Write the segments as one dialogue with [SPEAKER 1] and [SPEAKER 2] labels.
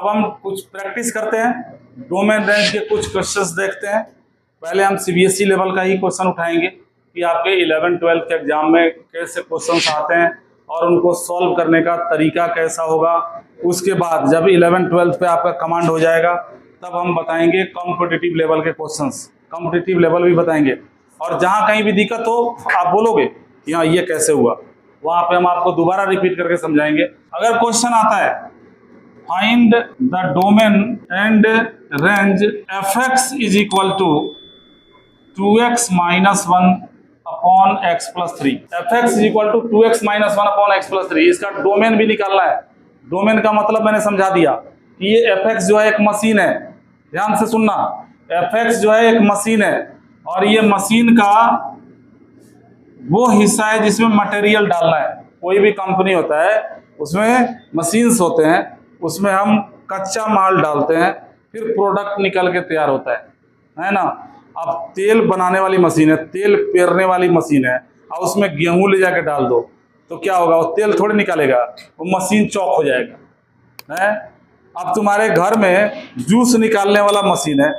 [SPEAKER 1] अब हम कुछ प्रैक्टिस करते हैं, डोमेन रेंज के कुछ क्वेश्चंस देखते हैं। पहले हम सीबीएसई लेवल का ही क्वेश्चन उठाएंगे कि आपके 11-12 के एग्जाम में कैसे क्वेश्चंस आते हैं और उनको सॉल्व करने का तरीका कैसा होगा। उसके बाद जब 11-12 पे आपका कमांड हो जाएगा तब हम बताएंगे कॉम्पिटिटिव लेवल के क्वेश्चंस, कॉम्पिटिटिव लेवल भी बताएंगे। और जहाँ कहीं भी दिक्कत हो आप बोलोगे यहाँ ये कैसे हुआ, वहाँ पे हम आपको दोबारा रिपीट करके समझाएंगे। अगर क्वेश्चन आता है find the domain and range fx is equal to 2x minus 1 upon x plus 3, fx is equal to 2x minus 1 upon x plus 3, इसका डोमेन भी निकालना है। डोमेन का मतलब मैंने समझा दिया कि ये fx जो है एक मशीन है, ध्यान से सुनना, fx जो है एक मशीन है और ये मशीन का वो हिस्सा है जिसमें मटेरियल डालना है। कोई भी कंपनी होता है उसमें मशीन्स होते हैं, उसमें हम कच्चा माल डालते हैं, फिर प्रोडक्ट निकल के तैयार होता है ना। अब तेल बनाने वाली मशीन है, तेल पेरने वाली मशीन है, और उसमें गेहूं ले जाके डाल दो तो क्या होगा, वो तेल थोड़ी निकालेगा, वो मशीन चौक हो जाएगा है। अब तुम्हारे घर में जूस निकालने वाला मशीन है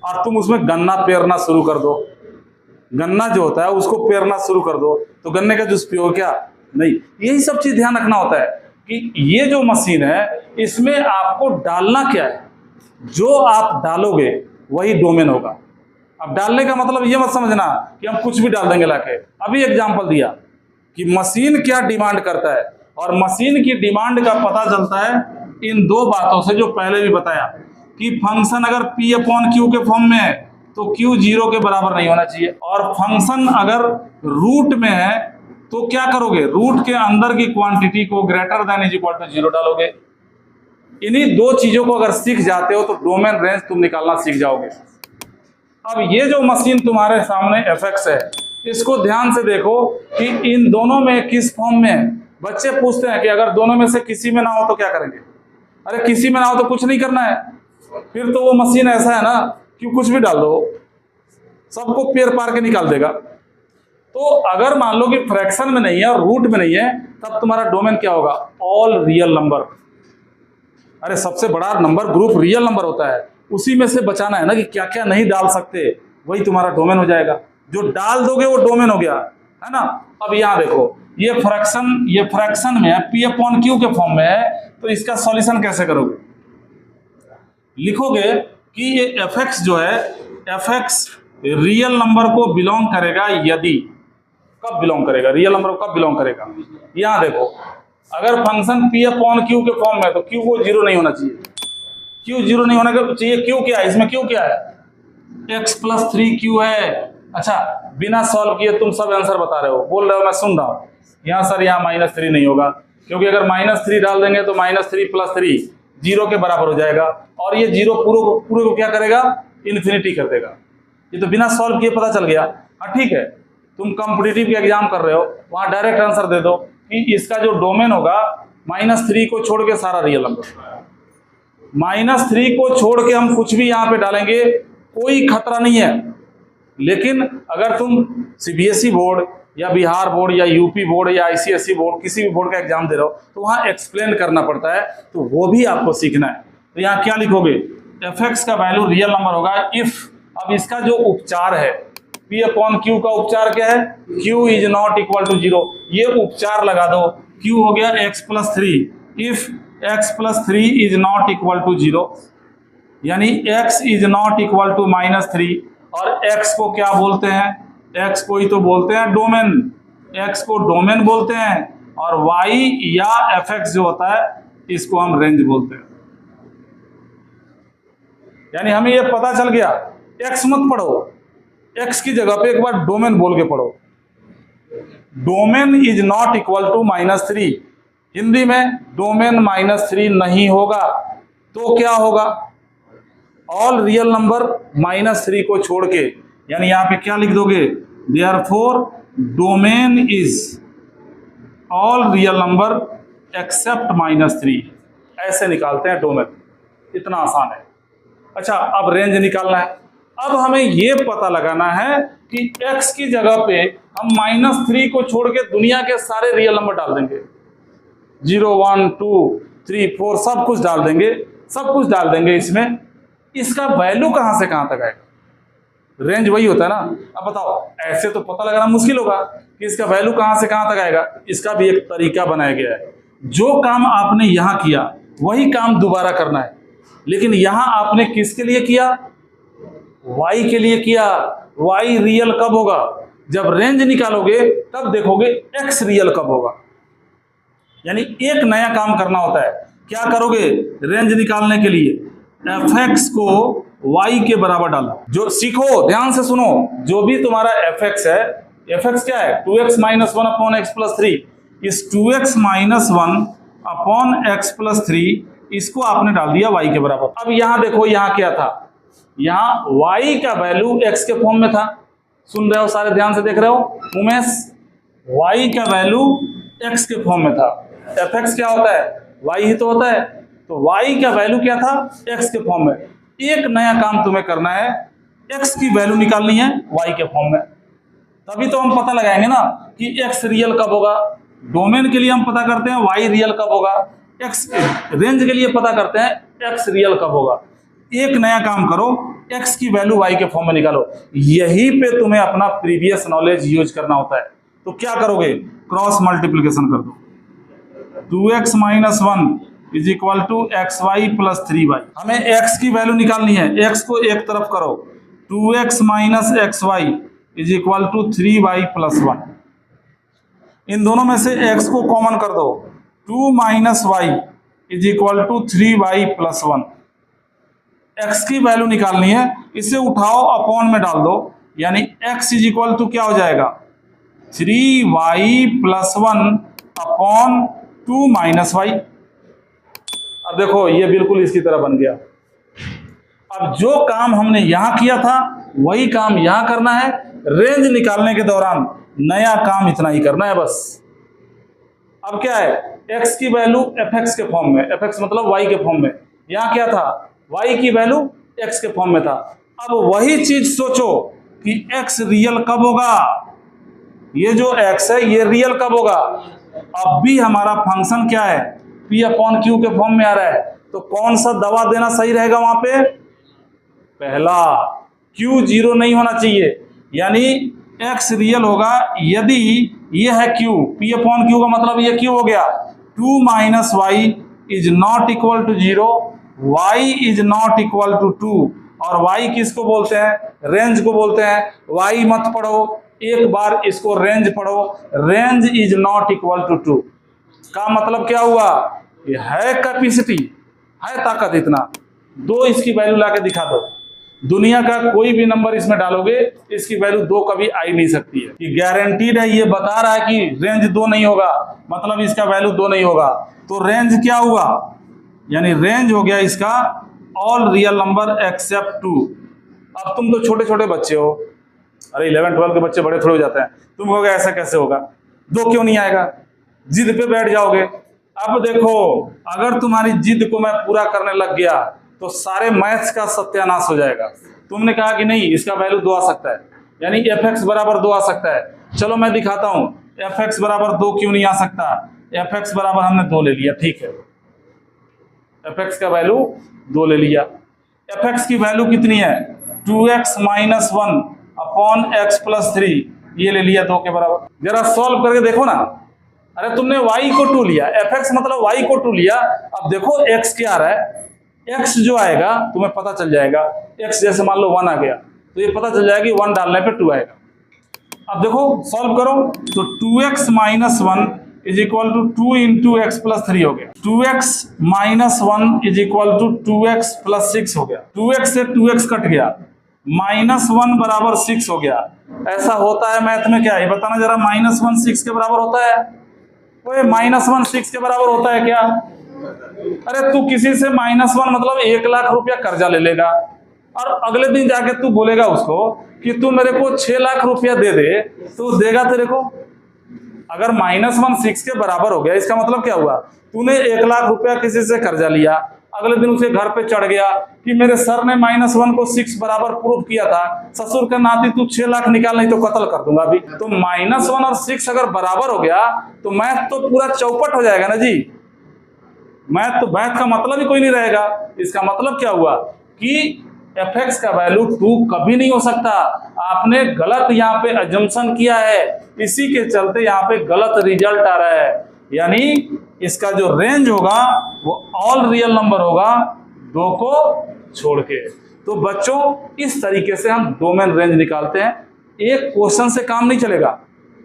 [SPEAKER 1] और तुम उसमें गन्ना पेरना शुरू कर दो, गन्ना जो होता है उसको पेरना शुरू कर दो तो गन्ने का जूस पियो क्या? नहीं। यही सब चीज ध्यान रखना होता है कि ये जो मशीन है इसमें आपको डालना क्या है, जो आप डालोगे वही डोमेन होगा। अब डालने का मतलब ये मत समझना कि हम कुछ भी डाल देंगे लाके। अभी एग्जांपल दिया कि मशीन क्या डिमांड करता है, और मशीन की डिमांड का पता चलता है इन दो बातों से जो पहले भी बताया कि फंक्शन अगर P अपॉन Q के फॉर्म में है तो Q 0 के बराबर नहीं होना चाहिए, और फंक्शन अगर रूट में है तो क्या करोगे, रूट के अंदर की क्वांटिटी को greater than is equal to 0 डालोगे। इन्हीं दो चीजों को अगर सीख जाते हो तो डोमेन रेंज तुम निकालना सीख जाओगे। अब ये जो मशीन तुम्हारे सामने fx है, इसको ध्यान से देखो कि इन दोनों में किस फॉर्म में है। बच्चे पूछते हैं कि अगर दोनों में से किसी में ना हो तो क्या करेंगे? अरे किसी में ना हो तो कुछ नहीं करना है, फिर तो वो मशीन ऐसा है ना कि कुछ भी डाल दो सबको पेर पार के निकाल देगा। तो अगर मान लो कि फ्रैक्शन में नहीं है और रूट में नहीं है तब तुम्हारा डोमेन क्या होगा, ऑल रियल नंबर। अरे सबसे बड़ा नंबर ग्रुप रियल नंबर होता है, उसी में से बचाना है ना कि क्या क्या नहीं डाल सकते, वही तुम्हारा डोमेन हो जाएगा। जो डाल दोगे वो डोमेन हो गया, है ना। अब यहाँ देखो ये फ्रैक्शन में है, P अपॉन Q के फॉर्म में है, तो इसका सॉल्यूशन कैसे करोगे? लिखोगे कि ये fx जो है, fx रियल नंबर को बिलोंग करेगा यदि, कब बिलोंग करेगा, रियल नंबर को कब बिलोंग करेगा। यहाँ देखो अगर फंक्शन P अपॉन Q के फॉर्म में है तो Q को 0 नहीं होना चाहिए, Q 0 नहीं होना चाहिए। Q क्या है, इसमें Q क्या है, x प्लस 3Q है। अच्छा बिना सॉल्व किए तुम सब आंसर बता रहे हो, बोल रहे हो मैं सुन रहा हूँ। यहाँ सर यहाँ -3 नहीं होगा, क्योंकि अगर -3 डाल देंगे तो -3 + 3 0 के बराबर हो जाएगा, और ये 0 पूरे को क्या करेगा, इन्फिनिटी कर देगा। ये तो बिना सॉल्व किए पता चल गया। हाँ ठीक है, तुम कॉम्पिटिटिव के एग्जाम कर रहे हो, वहाँ डायरेक्ट आंसर दे दो कि इसका जो डोमेन होगा -3 को छोड़ के सारा रियल नंबर। -3 को छोड़ के हम कुछ भी यहाँ पे डालेंगे कोई खतरा नहीं है। लेकिन अगर तुम सीबीएसई बोर्ड या बिहार बोर्ड या यूपी बोर्ड या आईसीएसई बोर्ड, किसी भी बोर्ड का एग्जाम दे रहे हो तो वहाँ एक्सप्लेन करना पड़ता है, तो वो भी आपको सीखना है। तो यहाँ क्या लिखोगे, fx का वैल्यू रियल नंबर होगा इफ, अब इसका जो उपचार है P अपॉन Q का उपचार क्या है, Q is not equal to 0, ये उपचार लगा दो, Q हो गया x plus 3, if x plus 3 is not equal to 0, यानी x is not equal to -3, और x को क्या बोलते हैं, x को ही तो बोलते हैं डोमेन, x को डोमेन बोलते हैं, और y या fx जो होता है इसको हम रेंज बोलते हैं। यानी हमें ये पता चल गया, x मत पढ़ो, x की जगह पे एक बार डोमेन बोल के पढ़ो। Domain is not equal to -3, Hindi में डोमेन -3 नहीं होगा तो क्या होगा, ऑल रियल नंबर -3 को छोड़ के, यानी यहां पे क्या लिख दोगे, therefore domain is all real number except -3, ऐसे निकालते हैं डोमेन। इतना आसान है। अच्छा अब रेंज निकालना है। अब हमें ये पता लगाना है कि x की जगह पे हम -3 को छोड़ के दुनिया के सारे रियल नंबर डाल देंगे, 0 1 2 3 4 सब कुछ डाल देंगे, सब कुछ डाल देंगे इसमें, इसका वैल्यू कहाँ से कहाँ तक आएगा? रेंज वही होता है ना। अब बताओ, ऐसे तो पता लगाना मुश्किल होगा कि इसका वैल्यू कहाँ से कहाँ तक आएगा। इसका भी एक तरीका बनाया गया है। जो काम आपने यहाँ किया वही काम दोबारा करना है, लेकिन यहाँ आपने किसके लिए किया? y के लिए किया। y रियल कब होगा? जब रेंज निकालोगे तब देखोगे x रियल कब होगा। यानी एक नया काम करना होता है। क्या करोगे? रेंज निकालने के लिए fx को y के बराबर डालो। जो सीखो, ध्यान से सुनो, जो भी तुम्हारा fx है, fx क्या है? 2x minus 1 upon x plus 3। इस 2x minus 1 upon x plus 3 इसको आपने डाल दिया y के बराबर। अब यहां देखो, यहां क्या था? यहां y का वैल्यू x के फॉर्म में था। सुन रहे हो सारे, ध्यान से देख रहे हो उमेश? y का वैल्यू x के फॉर्म में था। fx क्या होता है? y ही तो होता है। तो y का वैल्यू क्या था? x के फॉर्म में। एक नया काम तुम्हें करना है, x की वैल्यू निकालनी है y के फॉर्म में। तभी तो हम पता लगाएंगे ना कि x रियल कब होगा। डोमेन के लिए हम पता करते हैं y रियल कब होगा, x रेंज के लिए पता करते हैं x रियल कब होगा। एक नया काम करो, x की वैल्यू y के फॉर्म में निकालो। यही पे तुम्हें अपना प्रीवियस नॉलेज यूज करना होता है। तो क्या करोगे? क्रॉस मल्टीप्लिकेशन कर दो। 2x minus 1 is equal to x y plus 3y। हमें x की वैल्यू निकालनी है। x को एक तरफ करो, 2x minus x y is equal to 3y plus 1। इन दोनों में से x को कॉमन कर दो, 2 minus y is equal to 3y plus 1। x की वैल्यू निकालनी है, इसे उठाओ अपॉन में डाल दो, यानी x इज इक्वल टू क्या हो जाएगा? 3y plus 1 upon 2 minus Y. अब देखो, ये बिल्कुल इसकी तरह बन गया। अब जो काम हमने यहां किया था वही काम यहां करना है। रेंज निकालने के दौरान नया काम इतना ही करना है बस। अब क्या है? x की वैल्यू fx के फॉर्म में, fx मतलब y के फॉर्म में। यहां क्या था? y की वैल्यू x के फॉर्म में था। अब वही चीज सोचो कि x रियल कब होगा। ये जो x है ये रियल कब होगा? अब भी हमारा फंक्शन क्या है? p अपॉन q के फॉर्म में आ रहा है। तो कौन सा दवा देना सही रहेगा वहां पे? पहला, q 0 नहीं होना चाहिए, यानी x रियल होगा यदि ये है q। p अपॉन q का मतलब ये q हो गया। 2 minus y is not equal to 0, y is not equal to 2। और y किसको बोलते हैं? रेंज को बोलते हैं। y मत पढ़ो, एक बार इसको रेंज पढ़ो। Range is not equal to 2 का मतलब क्या हुआ? ये है कैपेसिटी, है ताकत इतना। 2 इसकी वैल्यू लाके दिखा दो। दुनिया का कोई भी नंबर इसमें डालोगे, इसकी वैल्यू 2 कभी आ ही नहीं सकती है। ये गारंटीड है, ये बता रहा है कि रेंज 2 नहीं होगा, मतलब इसका वैल्यू 2 नहीं होगा। तो रेंज क्या हुआ? यानी रेंज हो गया इसका ऑल रियल नंबर एक्सेप्ट 2। अब तुम तो छोटे छोटे बच्चे हो, अरे 11-12 के बच्चे बड़े थोड़े हो जाते हैं। तुम कहोगे ऐसा कैसे होगा, 2 क्यों नहीं आएगा? जिद पे बैठ जाओगे। अब देखो, अगर तुम्हारी जिद को मैं पूरा करने लग गया तो सारे मैथ्स का सत्यानाश हो जाएगा। तुमने कहा कि नहीं इसका वैल्यू 2 आ सकता है, यानी fx बराबर 2 आ सकता है। चलो मैं दिखाता हूं fx बराबर 2 क्यों नहीं आ सकता। fx बराबर हमने 2 ले लिया, ठीक है, fx का वैल्यू 2 ले लिया। fx की वैल्यू कितनी है? 2x minus 1 upon x plus 3, ये ले लिया 2 के बराबर। जरा सॉल्व करके देखो ना। अरे तुमने y को 2 लिया, fx मतलब y को 2 लिया। अब देखो x क्या आ रहा है, x जो आएगा तुम्हें पता चल जाएगा। x जैसे मान लो 1 आ गया तो ये पता चल जाएगा कि 1 डालने पे 2 आएगा। अब देखो सॉल्व करो तो 2x minus 1 is equal to 2 into x plus 3 हो गया। 2x minus 1 is equal to 2x plus 6 हो गया। 2x से 2x कट गया, माइनस 1 बराबर 6 हो गया। ऐसा होता है मैथ में क्या? ये बताना जरा, माइनस 1 6 के बराबर होता है? ओए माइनस 1 6 के बराबर होता है क्या? अरे तू किसी से माइनस 1 मतलब 1 लाख रुपया कर्जा ले लेगा और अगले दिन जाके तू बोलेगा उसको कि तू मेरे को 6 लाख रुपया दे दे, तो देगा तेरे को? अगर माइनस 1 6 के बराबर हो गया, इसका मतलब क्या हुआ? तूने 1 लाख रुपया किसी से कर्जा लिया, अगले दिन उसके घर पे चढ़ गया कि मेरे सर ने माइनस 1 को 6 बराबर प्रूव किया था, ससुर के नाती तू 6 लाख निकाल, नहीं तो कत्ल कर दूंगा अभी। तो माइनस 1 और 6 अगर बराबर हो गया तो मैथ तो पूरा चौपट हो जाएगा ना जी। मैथ तो मैथ का मतलब ही कोई नहीं रहेगा। इसका मतलब क्या हुआ कि fx का वैल्यू 2 कभी नहीं हो सकता। आपने गलत यहाँ पे अजम्पशन किया है, इसी के चलते यहाँ पे गलत रिजल्ट आ रहा है। यानी इसका जो रेंज होगा वो ऑल रियल नंबर होगा 2 को छोड़ के। तो बच्चों इस तरीके से हम डोमेन रेंज निकालते हैं। एक क्वेश्चन से काम नहीं चलेगा,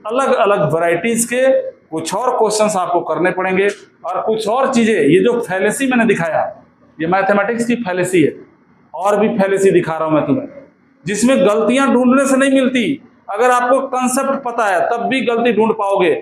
[SPEAKER 1] अलग अलग वैरायटीज के कुछ और क्वेश्चंस आपको करने पड़ेंगे और कुछ और चीजें। ये जो फैलेसी मैंने दिखाया, ये मैथमेटिक्स की फैलेसी है, और भी फैलेसी दिखा रहा हूं मैं तुम्हें, जिसमें गलतियां ढूंढने से नहीं मिलती। अगर आपको कंसेप्ट पता है तब भी गलती ढूंढ पाओगे,